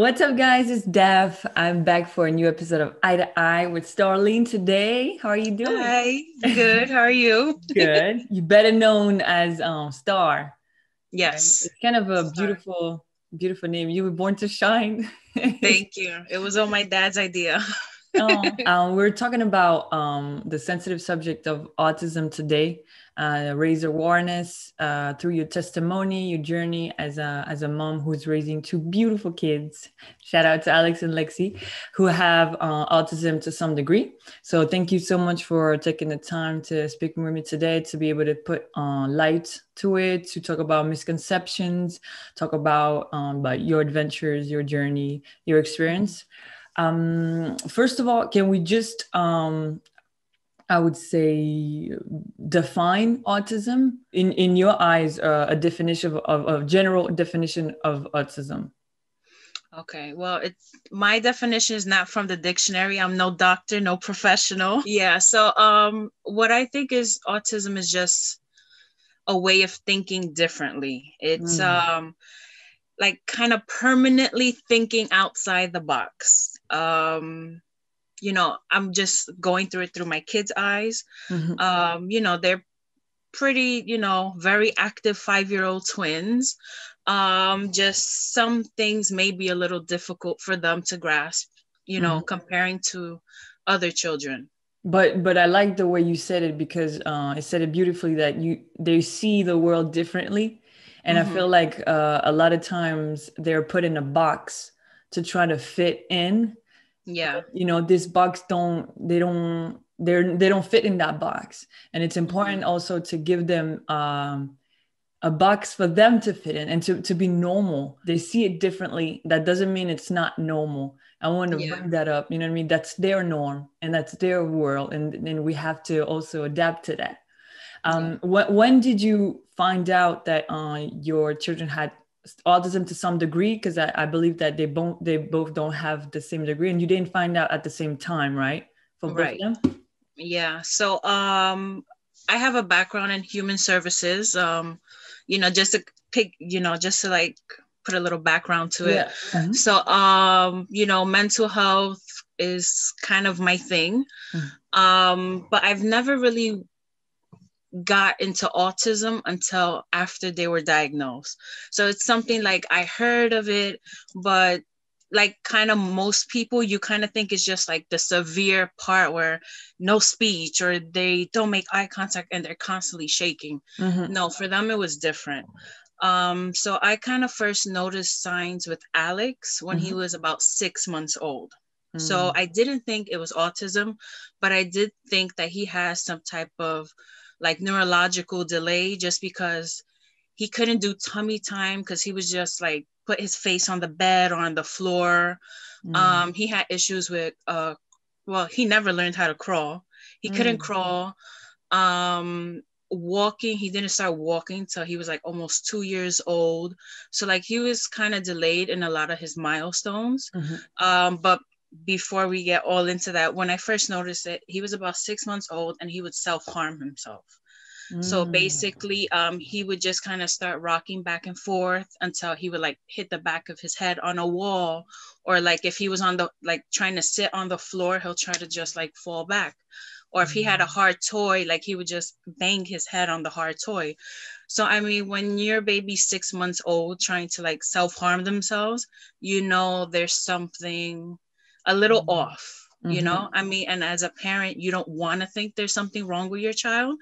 What's up, guys? It's Daph. I'm back for a new episode of Eye to Eye with Starrleen today. How are you doing? Hi, good. How are you? Good. You better known as Star, right? Yes. It's kind of a Sorry. beautiful, beautiful name. You were born to shine. Thank you. It was all my dad's idea. We're talking about the sensitive subject of autism today. Raise awareness through your testimony, your journey as a mom who's raising two beautiful kids. Shout out to Alex and Lexi, who have autism to some degree. So thank you so much for taking the time to speak with me today to be able to put light to it, to talk about misconceptions, talk about your adventures, your journey, your experience. First of all, can we just, I would say, define autism in your eyes, a definition of a general definition of autism? Okay, well, it's my definition is not from the dictionary. I'm no doctor, no professional. Yeah, so what I think is autism is just a way of thinking differently. It's Mm, like kind of permanently thinking outside the box. I'm just going through it through my kids' eyes. mhm, They're pretty, very active 5-year-old twins. Just some things may be a little difficult for them to grasp, mhm. comparing to other children. But I like the way you said it because it said it beautifully that they see the world differently, and I Hmm. feel like a lot of times they're put in a box to try to fit in. Yeah. This box they don't fit in that box, and it's important Hmm. also to give them a box for them to fit in and to be normal. They see it differently. That doesn't mean it's not normal. I want to Yeah. bring that up. You know what I mean? That's their norm and that's their world, and we have to also adapt to that. Yeah. When did you find out that your children had autism to some degree? Because I believe that they both don't have the same degree, and you didn't find out at the same time, right? For both of Right. them. Yeah. So I have a background in human services. Just to pick, just to like put a little background to it. Yeah. Mhm. So mental health is kind of my thing. Mhm. But I've never really got into autism until after they were diagnosed. So it's something like I heard of it, but like kind of most people, you kind of think it's just like the severe part where no speech or they don't make eye contact and they're constantly shaking. Mhm. No, for them it was different. So I kind of first noticed signs with Alex when he Mhm. was about 6 months old. So Mhm. I didn't think it was autism, but I did think that he has some type of like neurological delay just because he couldn't do tummy time because he was just like put his face on the bed or on the floor. Mhm. He had issues with well, he never learned how to crawl. He couldn't Mhm. crawl. Um Walking, he didn't start walking till he was like almost 2 years old. So like he was kind of delayed in a lot of his milestones. Mhm. But before we get all into that, when I first noticed it, he was about 6 months old and he would self-harm himself. So Mhm. basically, he would just kind of start rocking back and forth until he would like hit the back of his head on a wall, or like if he was on the like trying to sit on the floor, he'll try to just like fall back. Or if he had a hard toy, like he would just bang his head on the hard toy. So I mean, when your baby's 6 months old trying to like self harm themselves, there's something a little off. Mhm. I mean, and as a parent, you don't want to think there's something wrong with your child,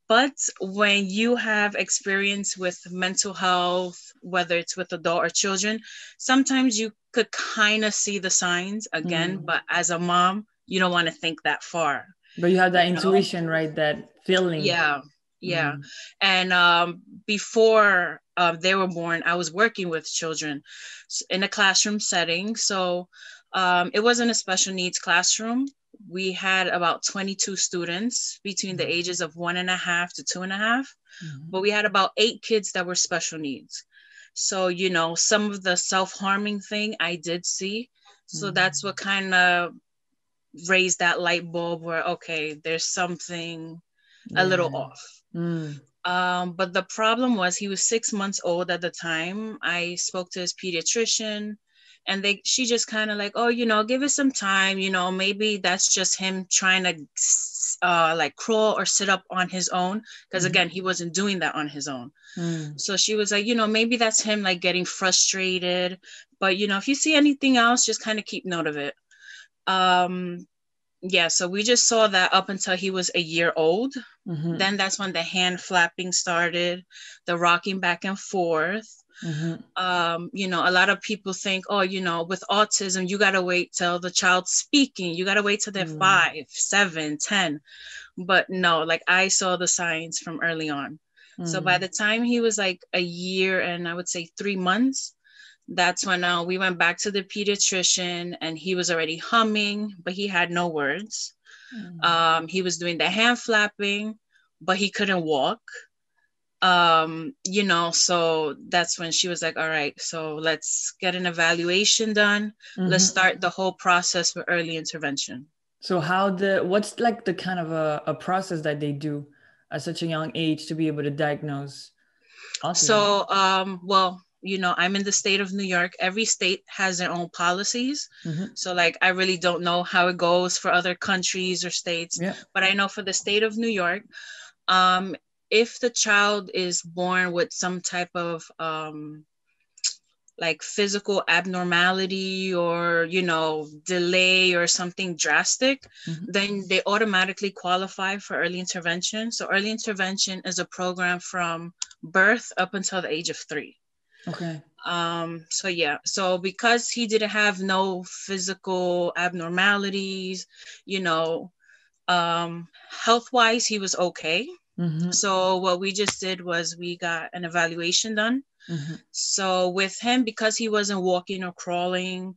but when you have experience with mental health, whether it's with adult or children, sometimes you could kind of see the signs again. Mhm. But as a mom, you don't want to think that far, But you have that you know? intuition, right? That feeling. Yeah, yeah. Mhm. And before they were born, I was working with children in a classroom setting. So it wasn't a special needs classroom. We had about 22 students between the ages of 1.5 to 2.5, Mhm. but we had about 8 kids that were special needs. So, some of the self harming thing I did see. So that's Mhm. what kind of raised that light bulb where, okay, there's something a little Yeah. off. Mm. But the problem was he was 6 months old at the time. I spoke to his pediatrician. And she just kind of like, oh, give it some time, maybe that's just him trying to like crawl or sit up on his own, because again, he wasn't doing that on his own. So she was like, maybe that's him like getting frustrated, but if you see anything else, just kind of keep note of it. Yeah, so we just saw that up until he was a year old. Then that's when the hand flapping started, the rocking back and forth. A lot of people think, oh, with autism, you got to wait till the child's speaking. You got to wait till they're 5, 7, 10. But no, like I saw the signs from early on. So by the time he was like a year and I would say 3 months, that's when we went back to the pediatrician, and he was already humming, but he had no words. He was doing the hand flapping, but he couldn't walk. So that's when she was like, all right, so let's get an evaluation done. Let's start the whole process for early intervention. So what's like the kind of a process that they do at such a young age to be able to diagnose autism? So, well, I'm in the state of New York. Every state has their own policies. So like, I really don't know how it goes for other countries or states, but I know for the state of New York, if the child is born with some type of like physical abnormality or, delay or something drastic, then they automatically qualify for early intervention. So early intervention is a program from birth up until the age of 3. Okay. So yeah, so because he didn't have no physical abnormalities, health-wise, he was okay. So what we just did was we got an evaluation done. So with him, because he wasn't walking or crawling,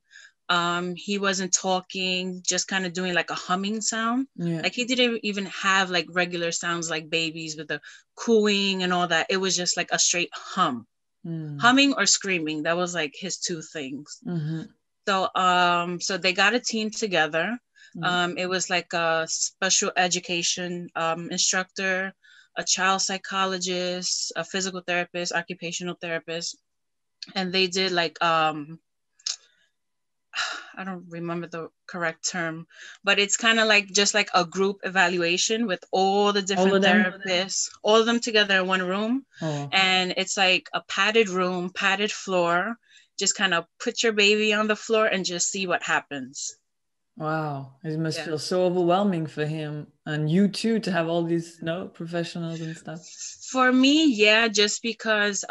he wasn't talking, just kind of doing like a humming sound. Like he didn't even have like regular sounds like babies with the cooing and all that. It was just like a straight hum. Humming or screaming. That was like his 2 things. So they got a team together. It was like a special education instructor, a child psychologist, a physical therapist, occupational therapist, and they did like I don't remember the correct term, but it's kind of like just like a group evaluation with all the different therapists, all of them together in one room. And it's like a padded room, padded floor. Just kind of put your baby on the floor and just see what happens. Wow. It must feel so overwhelming for him and you too, to have all these professionals and stuff. For me, yeah, just because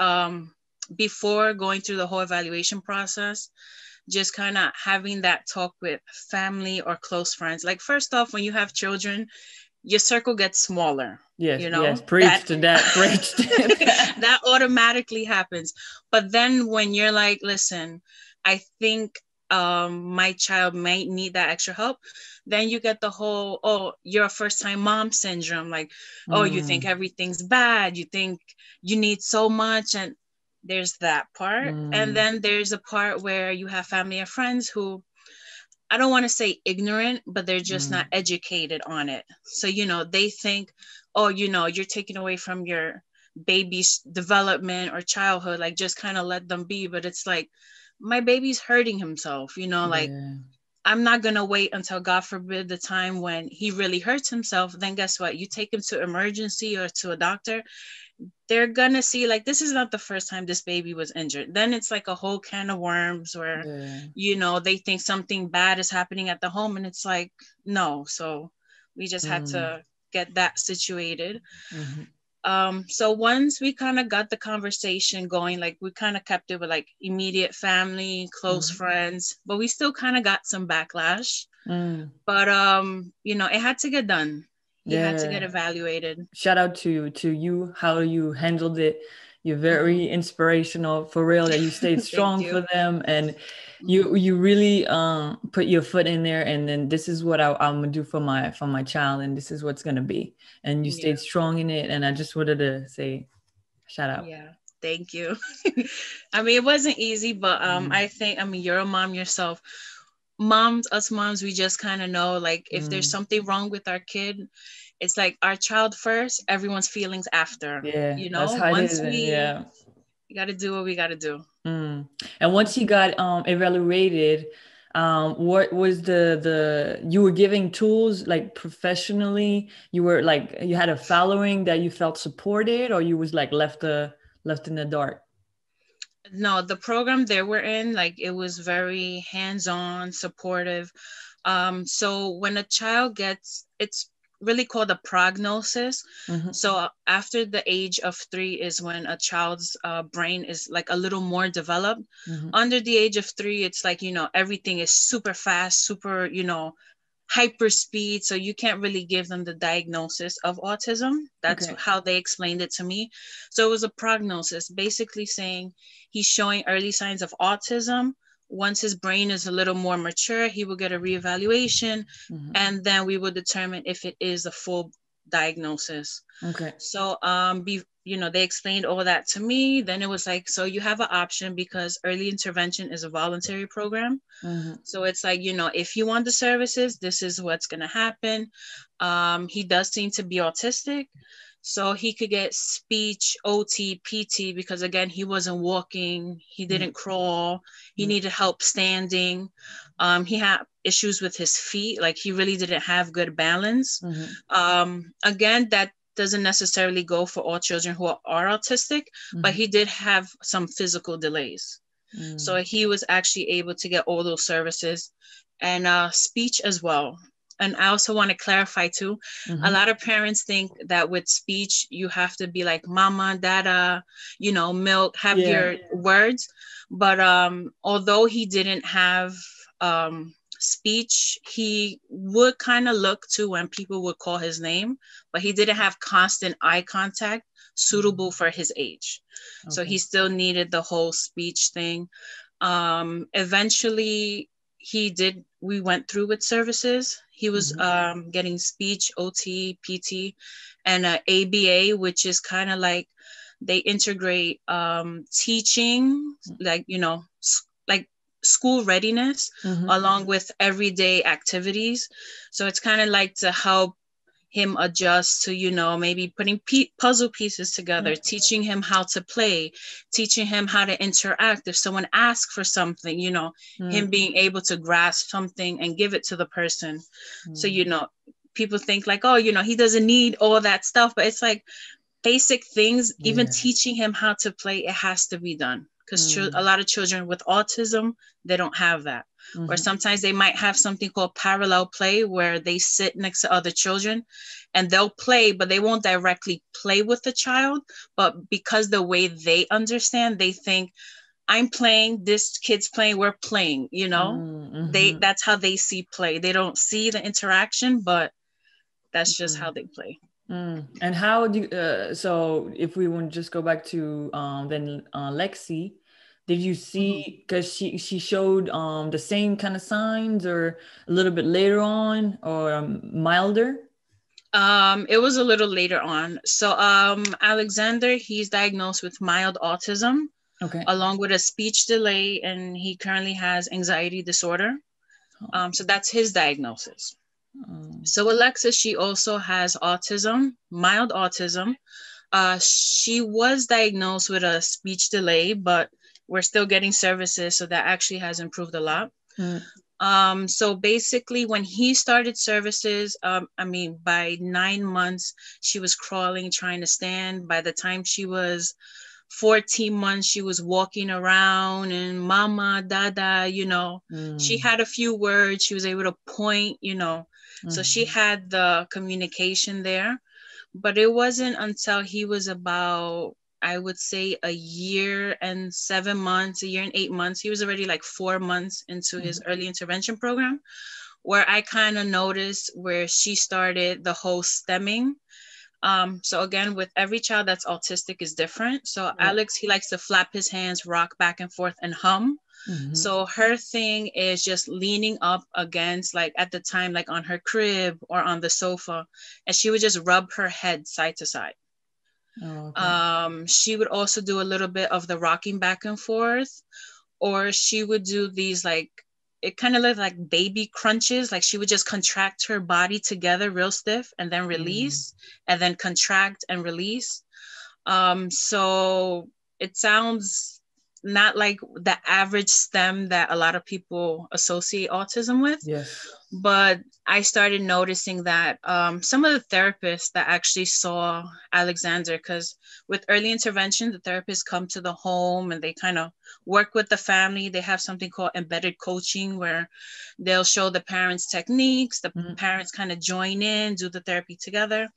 before going through the whole evaluation process, just kind of having that talk with family or close friends. Like, first off, when you have children, your circle gets smaller. Yes, yes, preach to that. That automatically happens. But then when you're like, listen, I think my child might need that extra help, then you get the whole, oh, you're a first-time mom syndrome. Like, oh, you think everything's bad. You think you need so much. And there's that part. And then there's a part where you have family and friends who, I don't want to say ignorant, but they're just not educated on it. So, they think, oh, you're taking away from your baby's development or childhood, like just kind of let them be. But it's like, my baby's hurting himself, like I'm not going to wait until, God forbid, the time when he really hurts himself. Then guess what? You take him to emergency or to a doctor. They're going to see like, this is not the first time this baby was injured. Then it's like a whole can of worms where, they think something bad is happening at the home. And it's like, no. So we just had to get that situated. So once we kind of got the conversation going, like we kind of kept it with like immediate family, close friends, but we still kind of got some backlash. But, it had to get done. He had to get evaluated. Shout out to you, how you handled it. You're very inspirational, for real, that you stayed strong for them. And you really put your foot in there, and then this is what I'm gonna do for my child, and this is what's gonna be. And you stayed strong in it. And I just wanted to say shout out. Yeah, thank you. I mean, it wasn't easy, but I think, you're a mom yourself. Us moms, we just kind of know, like, if there's something wrong with our kid, it's like our child first, everyone's feelings after. That's how once it is. we got to do what we got to do. Mm. And once he got evaluated, what was the you were giving tools like professionally? You were like you had a following that you felt supported, or you was like left in the dark? No, the program they were in, like it was very hands-on, supportive. So when a child gets, it's really called a prognosis. Mm-hmm. So after the age of 3 is when a child's brain is like a little more developed. Mm-hmm. Under the age of 3, it's like, everything is super fast, super, hyper speed. So you can't really give them the diagnosis of autism. That's Okay. how they explained it to me. So it was a prognosis, basically saying he's showing early signs of autism. Once his brain is a little more mature, he will get a reevaluation, Mm-hmm. and then we will determine if it is a full diagnosis. Okay. So they explained all that to me. Then it was like, so you have an option, because early intervention is a voluntary program. Mm-hmm. So it's like, if you want the services, this is what's going to happen. He does seem to be autistic. So he could get speech, OT, PT, because again, he wasn't walking. He didn't crawl. He Mm-hmm. needed help standing. He had issues with his feet. Like he really didn't have good balance. Again, that doesn't necessarily go for all children who are autistic, but he did have some physical delays. So he was actually able to get all those services, and speech as well. And I also want to clarify too, a lot of parents think that with speech, you have to be like mama, dada, milk, have Yeah. your words. But although he didn't have speech, he would kind of look to when people would call his name, but he didn't have constant eye contact suitable for his age. So Okay. he still needed the whole speech thing. Eventually we went through with services. He was getting speech, OT, PT, and ABA, which is kind of like they integrate teaching, like, like school readiness along with everyday activities. So it's kind of like to help him adjust to, maybe putting puzzle pieces together, teaching him how to play, teaching him how to interact. If someone asks for something, him being able to grasp something and give it to the person. So, people think like, oh, he doesn't need all that stuff, but it's like basic things, even Yeah. teaching him how to play, it has to be done. Because a lot of children with autism, they don't have that. Or sometimes they might have something called parallel play, where they sit next to other children and they'll play, but they won't directly play with the child. But because the way they understand, they think, I'm playing, this kid's playing, we're playing, that's how they see play. They don't see the interaction, but that's just how they play. And how do so if we want to just go back to then Lexi, did you see, because she showed the same kind of signs, or a little bit later on, or milder? It was a little later on. So Alexander, he's diagnosed with mild autism Okay. along with a speech delay, and he currently has anxiety disorder. So that's his diagnosis. So Alexis, she also has autism, mild autism. She was diagnosed with a speech delay, but we're still getting services, so that actually has improved a lot. So basically, when he started services, by 9 months, she was crawling, trying to stand. By the time she was 14 months, she was walking around and mama, dada, she had a few words. She was able to point, so she had the communication there. But it wasn't until he was about, I would say, a year and 7 months, a year and 8 months. He was already like 4 months into his early intervention program, where I kind of noticed where she started the whole stemming. So again, with every child that's autistic is different. So Alex, he likes to flap his hands, rock back and forth, and hum. So her thing is just leaning up against, like at the time, like on her crib or on the sofa, and she would just rub her head side to side. Oh, okay. She would also do a little bit of the rocking back and forth, or she would do these like, it kind of looked like baby crunches. Like she would just contract her body together real stiff and then release, and then contract and release. So it sounds not like the average STEM that a lot of people associate autism with. Yes. But I started noticing that some of the therapists that actually saw Alexander, because with early intervention, the therapists come to the home and they kind of work with the family. They have something called embedded coaching, where they'll show the parents techniques, the parents kind of join in, do the therapy together.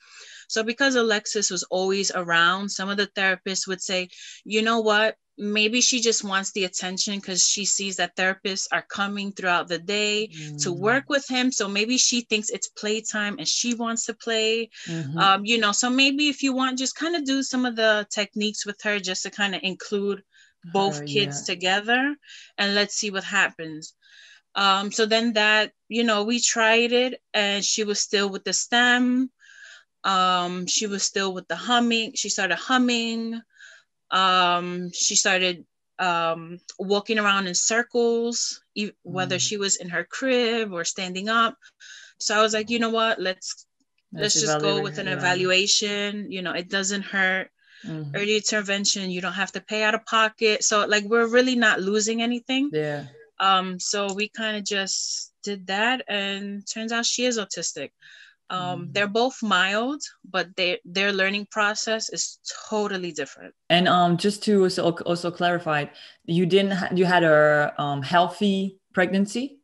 So because Alexis was always around, some of the therapists would say, you know what, maybe she just wants the attention because she sees that therapists are coming throughout the day to work with him. So maybe she thinks it's playtime and she wants to play. You know, so maybe if you want, just kind of do some of the techniques with her just to kind of include both kids together, and let's see what happens. So then that, you know, we tried it, and she was still with the STEM. She was still with the humming. She started humming. She started walking around in circles, whether she was in her crib or standing up. So I was like, you know what, let's just go with an evaluation. You know, it doesn't hurt. Early intervention, you don't have to pay out of pocket. So like, we're really not losing anything. Yeah. So we kind of just did that, and turns out she is autistic. They're both mild, but their learning process is totally different. And just to also clarify, you had a healthy pregnancy?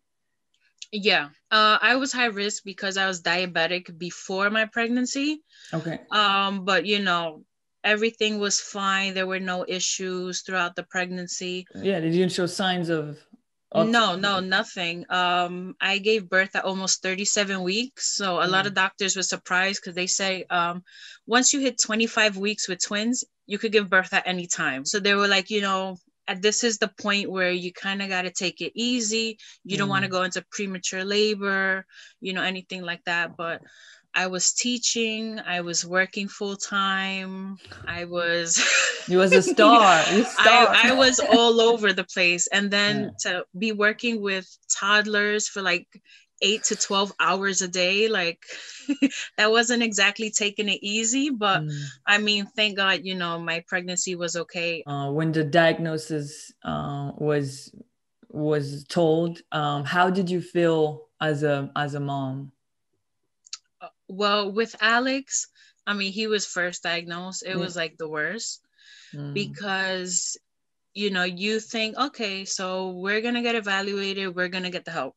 Yeah, I was high risk because I was diabetic before my pregnancy. Okay. But you know, everything was fine. There were no issues throughout the pregnancy. Yeah, did you show signs of No, nothing. I gave birth at almost 37 weeks. So a lot of doctors were surprised because they say once you hit 25 weeks with twins, you could give birth at any time. So they were like, you know, this is the point where you kind of got to take it easy. You don't want to go into premature labor, you know, anything like that. But I was teaching, I was working full time. You was a star. I was all over the place. And then to be working with toddlers for like 8 to 12 hours a day, like that wasn't exactly taking it easy. But I mean, thank God, you know, my pregnancy was okay. When the diagnosis was told, how did you feel as a mom? Well, with Alex, I mean, he was first diagnosed. It was like the worst because, you know, you think, okay, so we're going to get evaluated. We're going to get the help.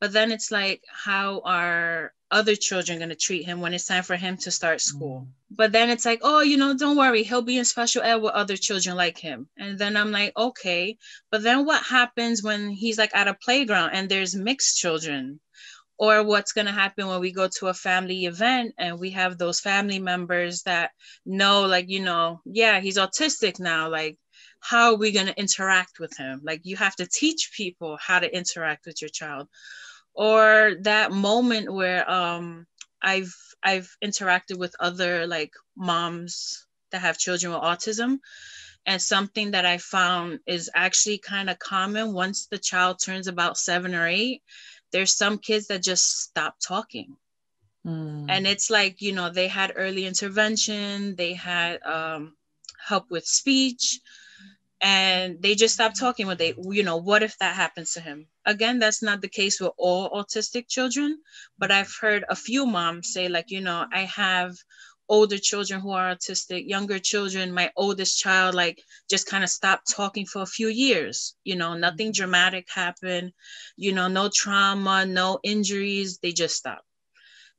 But then it's like, how are other children going to treat him when it's time for him to start school? But then it's like, oh, you know, don't worry. He'll be in special ed with other children like him. And then I'm like, okay. But then what happens when he's like at a playground and there's mixed children? Or what's going to happen when we go to a family event and we have those family members that know, like, you know, yeah, he's autistic now. Like, how are we going to interact with him? Like, you have to teach people how to interact with your child. Or that moment where I've interacted with other like moms that have children with autism. And something that I found is actually kind of common once the child turns about 7 or 8. There's some kids that just stop talking. And it's like, you know, they had early intervention, they had help with speech, and they just stopped talking when they, you know, what if that happens to him? Again, that's not the case with all autistic children, but I've heard a few moms say, like, you know, I have older children who are autistic, younger children. My oldest child, like, just kind of stopped talking for a few years. You know, nothing dramatic happened, you know, no trauma, no injuries. They just stopped.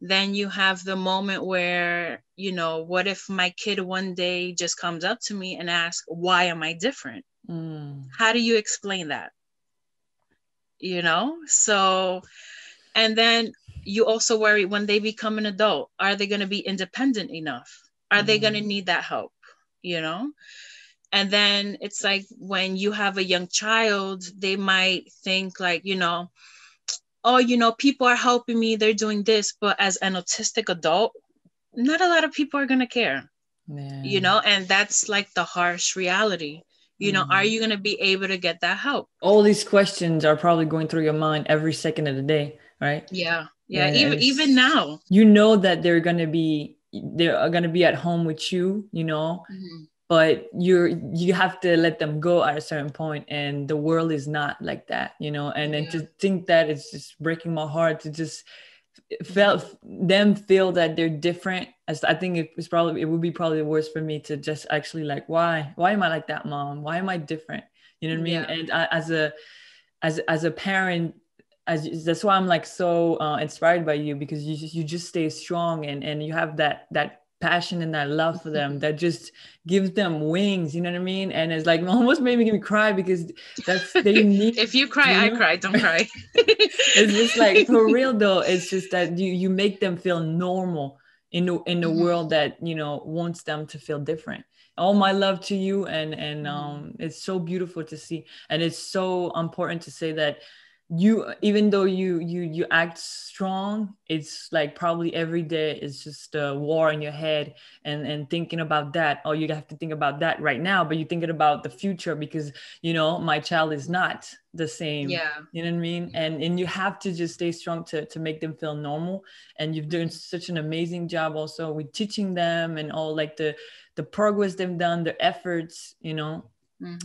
Then you have the moment where, you know, what if my kid one day just comes up to me and asks, why am I different? How do you explain that? You know, so, and then you also worry when they become an adult, are they going to be independent enough? Are they going to need that help? You know? And then it's like when you have a young child, they might think like, you know, oh, you know, people are helping me, they're doing this. But as an autistic adult, not a lot of people are going to care, you know? And that's like the harsh reality. You know, are you going to be able to get that help? All these questions are probably going through your mind every second of the day, right? Yeah. Even now. You know that they're going to be at home with you, you know, but you have to let them go at a certain point, and the world is not like that, you know. And then to think that, it's just breaking my heart to just felt them feel that they're different. As I think it would be probably worse for me to just actually like, why am I like that, mom? Why am I different? You know what I mean? And as a parent, that's why I'm like so inspired by you, because you just stay strong, and you have that passion and that love for them that just gives them wings, you know what I mean? And it's like almost made me cry, because they need if you cry, I cry, don't cry. It's just like, for real though, it's just that you make them feel normal in the world that, you know, wants them to feel different. All my love to you, and it's so beautiful to see, and it's so important to say that you, even though you act strong, it's like probably every day is just a war in your head, and thinking about that. Oh, you have to think about that right now, but you're thinking about the future, because, you know, my child is not the same. You know what I mean? And you have to just stay strong to make them feel normal. And you've done such an amazing job also with teaching them, and all like the progress they've done, the efforts, you know.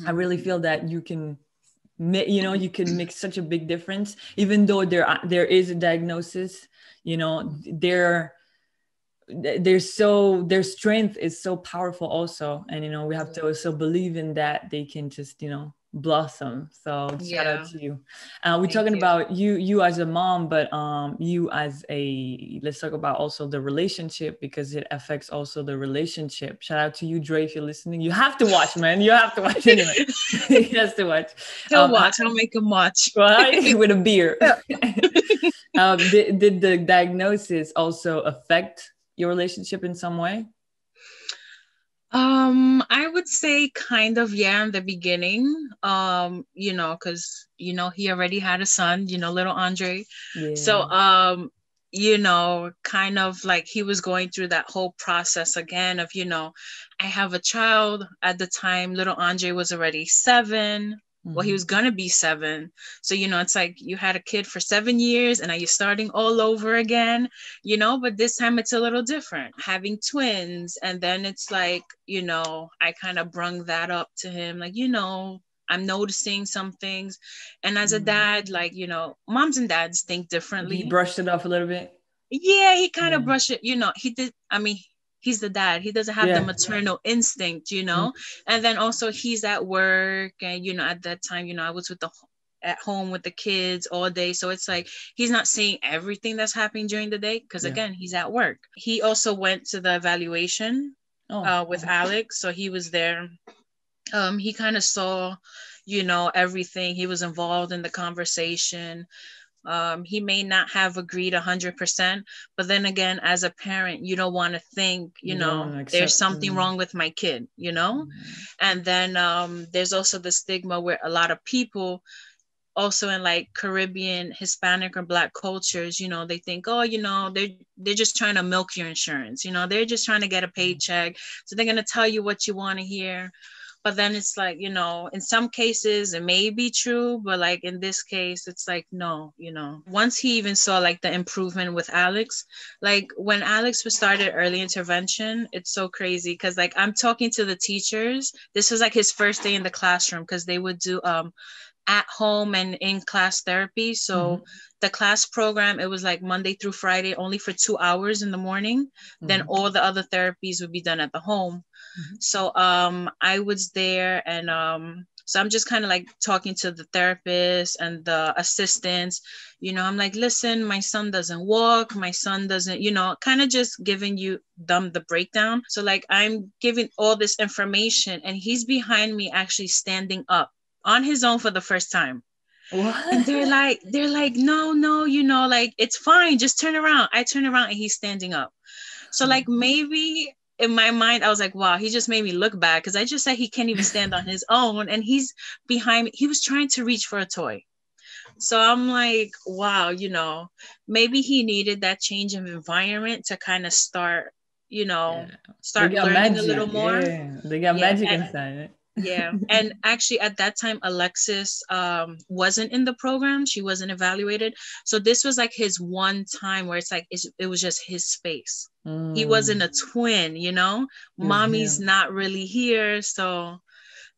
I really feel that you can make such a big difference, even though there is a diagnosis, you know. Their strength is so powerful also, and, you know, we have to also believe in that they can just, you know, blossom. So shout out to you. We're talking about you as a mom, but you as let's talk about also the relationship, because it affects also the relationship. Shout out to you, Dre, if you're listening. You have to watch, man. You have to watch anyway. He has to watch. He'll watch. I'll make him watch. Right? With a beer. Did the diagnosis also affect your relationship in some way? I would say kind of, in the beginning, you know, because, you know, he already had a son, you know, little Andre. So, you know, kind of like he was going through that whole process again of, you know, I have a child. At the time, little Andre was already 7. Well, he was going to be 7. So, you know, it's like you had a kid for 7 years and now you're starting all over again, you know, but this time it's a little different, having twins. And then it's like, you know, I kind of brung that up to him, like, you know, I'm noticing some things. And as a dad, like, you know, moms and dads think differently. He brushed it off a little bit. Yeah, he kind of brushed it, you know, he did. I mean, he's the dad. He doesn't have the maternal instinct, you know. And then also he's at work, and, you know, at that time, you know, I was at home with the kids all day. So it's like he's not seeing everything that's happening during the day, because again, he's at work. He also went to the evaluation with Alex. So he was there. He kind of saw, you know, everything. He was involved in the conversation. He may not have agreed 100%, but then again, as a parent, you don't want to think, you know, there's something wrong with my kid, you know. And then there's also the stigma where a lot of people also in like Caribbean, Hispanic, or Black cultures, you know, they think, oh, you know, they're just trying to milk your insurance, you know, they're just trying to get a paycheck, so they're going to tell you what you want to hear. But then it's like, you know, in some cases it may be true, but like in this case, it's like, no, you know. Once he even saw like the improvement with Alex, like when Alex was started early intervention, it's so crazy, because like I'm talking to the teachers. This was like his first day in the classroom, because they would do at home and in class therapy. So the class program, it was like Monday through Friday, only for 2 hours in the morning. Then all the other therapies would be done at the home. So I was there, and so I'm just kind of like talking to the therapist and the assistants, you know. I'm like, listen, my son doesn't walk, my son doesn't, you know, kind of just giving them the breakdown. So like I'm giving all this information, and he's behind me actually standing up on his own for the first time. What? And they're like, no, you know, like, it's fine, just turn around. I turn around and he's standing up. So like maybe in my mind, I was like, wow, he just made me look bad, because I just said he can't even stand on his own, and he's behind me. He was trying to reach for a toy. So I'm like, wow, you know, maybe he needed that change of environment to kind of start, you know, start learning a little more. They got magic inside it. Yeah. And actually at that time, Alexis wasn't in the program. She wasn't evaluated. So this was like his one time where it's like, it was just his space. He wasn't a twin, you know, mommy's not really here. So,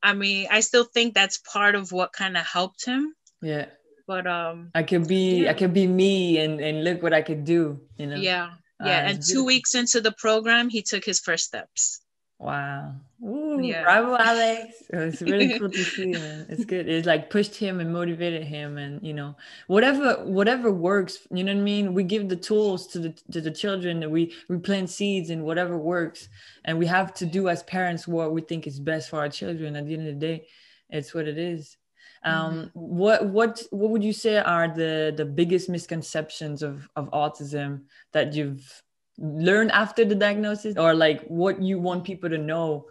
I mean, I still think that's part of what kind of helped him. Yeah. But I could be me and look what I could do, you know? Yeah. Yeah. And 2 weeks into the program, he took his first steps. Wow. Ooh, yeah. Bravo, Alex. It's really cool to see, man. It's good. It's like pushed him and motivated him, and you know, whatever works, you know what I mean? We give the tools to the children, and we plant seeds in whatever works, and we have to do as parents what we think is best for our children. At the end of the day, it's what it is. What would you say are the biggest misconceptions of autism that you've learned after the diagnosis, or like what you want people to know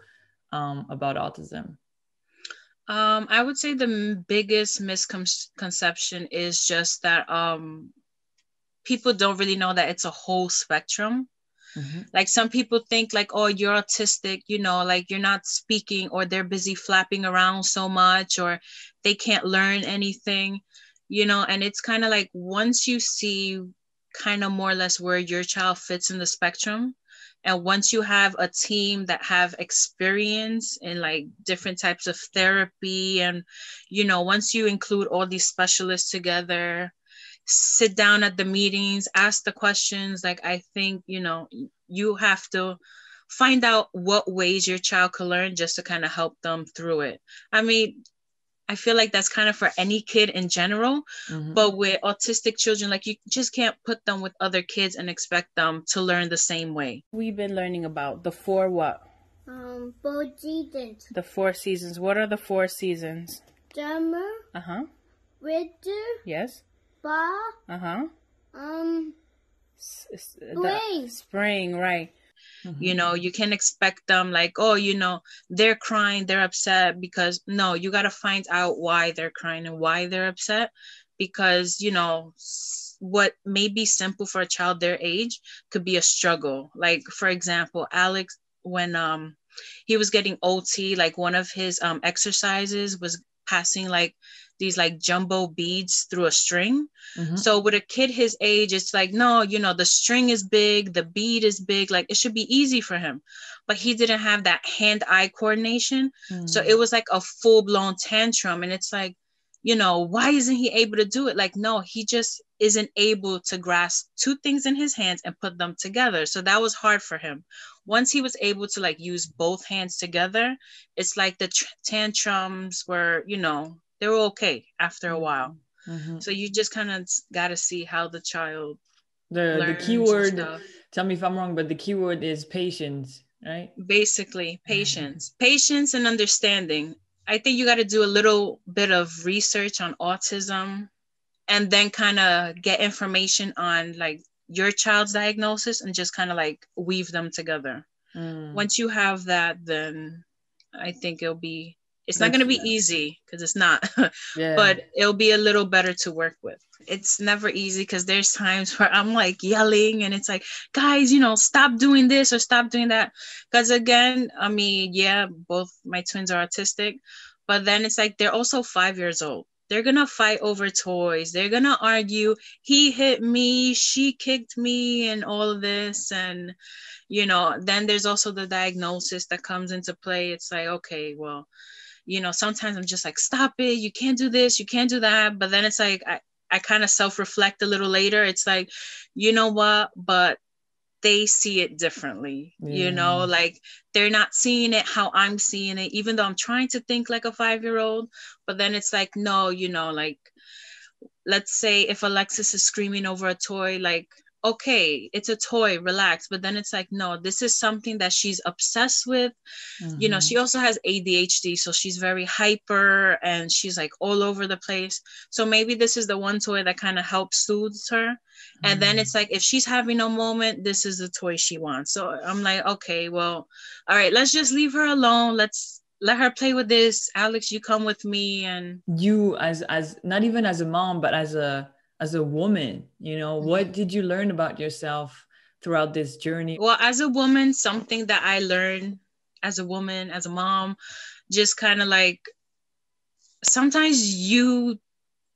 about autism? I would say the biggest misconception is just that people don't really know that it's a whole spectrum. Like some people think like, oh, you're autistic, you know, like you're not speaking, or they're busy flapping around so much, or they can't learn anything, you know. And it's kind of like, once you see kind of more or less where your child fits in the spectrum, and once you have a team that have experience in like different types of therapy, and you know, once you include all these specialists together, sit down at the meetings, ask the questions, like I think, you know, you have to find out what ways your child can learn just to kind of help them through it. I mean, I feel like that's kind of for any kid in general, but with autistic children, like you just can't put them with other kids and expect them to learn the same way. We've been learning about the 4 what? 4 seasons. The 4 seasons. What are the 4 seasons? Summer. Winter. Yes. Fall. Spring. Spring, right. You know, you can expect them like, oh, you know, they're crying, they're upset, because no, you got to find out why they're crying and why they're upset, because, you know, what may be simple for a child their age could be a struggle. Like, for example, Alex, when he was getting OT, like one of his exercises was passing like these like jumbo beads through a string. So with a kid his age, it's like, no, you know, the string is big, the bead is big, like it should be easy for him. But he didn't have that hand-eye coordination. So it was like a full-blown tantrum. And it's like, you know, why isn't he able to do it? Like, no, he just isn't able to grasp 2 things in his hands and put them together. So that was hard for him. Once he was able to like use both hands together, it's like the tantrums were, you know, they were okay after a while. So you just kind of got to see how the child the keyword, tell me if I'm wrong, but the keyword is patience, right? Basically patience. Patience and understanding. I think you got to do a little bit of research on autism, and then kind of get information on like your child's diagnosis, and just kind of like weave them together. Once you have that, then I think it's not going to be easy, because it's not, but it'll be a little better to work with. It's never easy, because there's times where I'm like yelling, and it's like, guys, you know, stop doing this or stop doing that. Because again, I mean, yeah, both my twins are autistic, but then it's like, they're also 5 years old. They're going to fight over toys. They're going to argue, he hit me, she kicked me, and all of this. And, you know, then there's also the diagnosis that comes into play. It's like, okay, well, you know, sometimes I'm just like, stop it, you can't do this, you can't do that. But then it's like, I kind of self-reflect a little later. It's like, you know what, but they see it differently. You know, like they're not seeing it how I'm seeing it, even though I'm trying to think like a 5-year-old. But then it's like, no, you know, like, let's say if Alexis is screaming over a toy, like, okay, it's a toy, relax. But then it's like, no, this is something that she's obsessed with. You know, she also has ADHD, so she's very hyper, and she's like all over the place. So maybe this is the one toy that kind of helps soothe her. And then it's like, if she's having a moment, this is the toy she wants. So I'm like, okay, well, all right, let's just leave her alone. Let's let her play with this. Alex, you come with me. And you as not even as a mom, but as a woman, you know, what did you learn about yourself throughout this journey? Well, as a woman, something that I learned as a woman, as a mom, just kind of like, sometimes you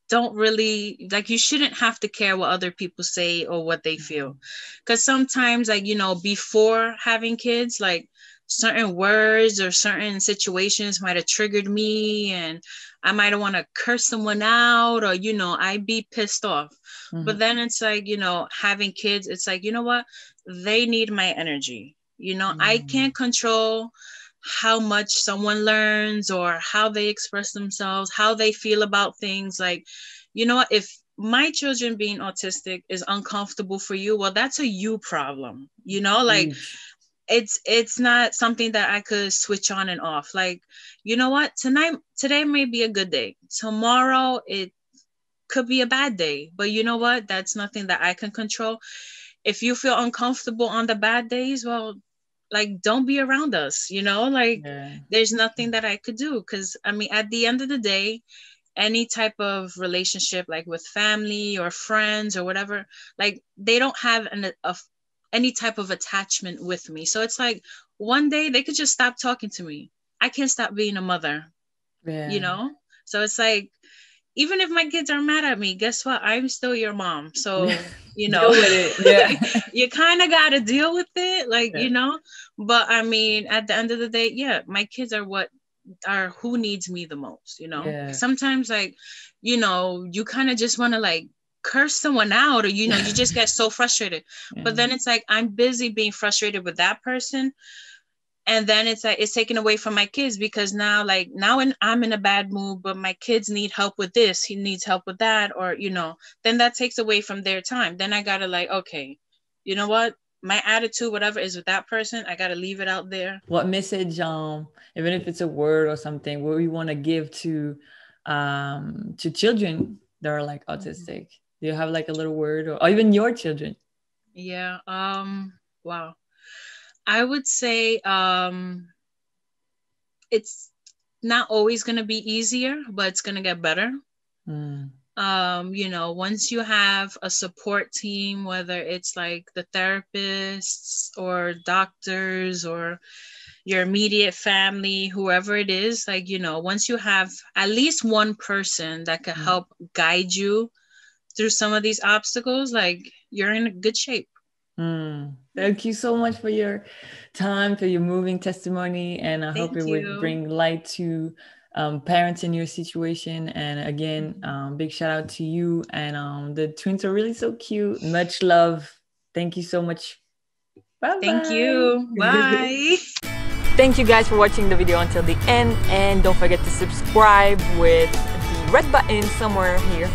don't really, like, you shouldn't have to care what other people say or what they feel. Because sometimes, like, you know, before having kids, like, certain words or certain situations might have triggered me, and I might have want to curse someone out, or, you know, I'd be pissed off. But then it's like, you know, having kids, it's like, you know what? They need my energy. You know, I can't control how much someone learns or how they express themselves, how they feel about things. Like, you know what, if my children being autistic is uncomfortable for you, well, that's a you problem, you know, like it's not something that I could switch on and off. Like, you know what, today may be a good day, tomorrow it could be a bad day, but you know what, that's nothing that I can control. If you feel uncomfortable on the bad days, well, like, don't be around us, you know, like there's nothing that I could do. Because I mean, at the end of the day, any type of relationship, like with family or friends or whatever, like they don't have any type of attachment with me. So it's like one day they could just stop talking to me. I can't stop being a mother, you know? So it's like, even if my kids are mad at me, guess what? I'm still your mom. So, you know, deal with it. You kind of got to deal with it, like, you know, but I mean, at the end of the day, my kids are who needs me the most, you know? Sometimes, like, you know, you kind of just want to like curse someone out, or, you know, you just get so frustrated. But then it's like, I'm busy being frustrated with that person. And then it's like, it's taken away from my kids, because now I'm in a bad mood, but my kids need help with this. He needs help with that. Or, you know, then that takes away from their time. Then I got to like, okay, you know what? My attitude, whatever is with that person, I got to leave it out there. What message, even if it's a word or something, what we want to give to children that are like autistic? Do you have like a little word, or even your children? Yeah. Wow. I would say it's not always going to be easier, but it's going to get better. You know, once you have a support team, whether it's like the therapists or doctors or your immediate family, whoever it is, like, you know, once you have at least one person that can help guide you through some of these obstacles, like, you're in good shape. Thank you so much for your time, for your moving testimony, and I hope it would bring light to parents in your situation. And again, big shout out to you, and the twins are really so cute. Much love. Thank you so much. Bye-bye. Thank you. Bye. Thank you guys for watching the video until the end, and don't forget to subscribe with the red button somewhere here.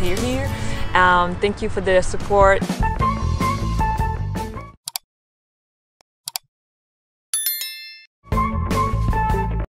Thank you for the support.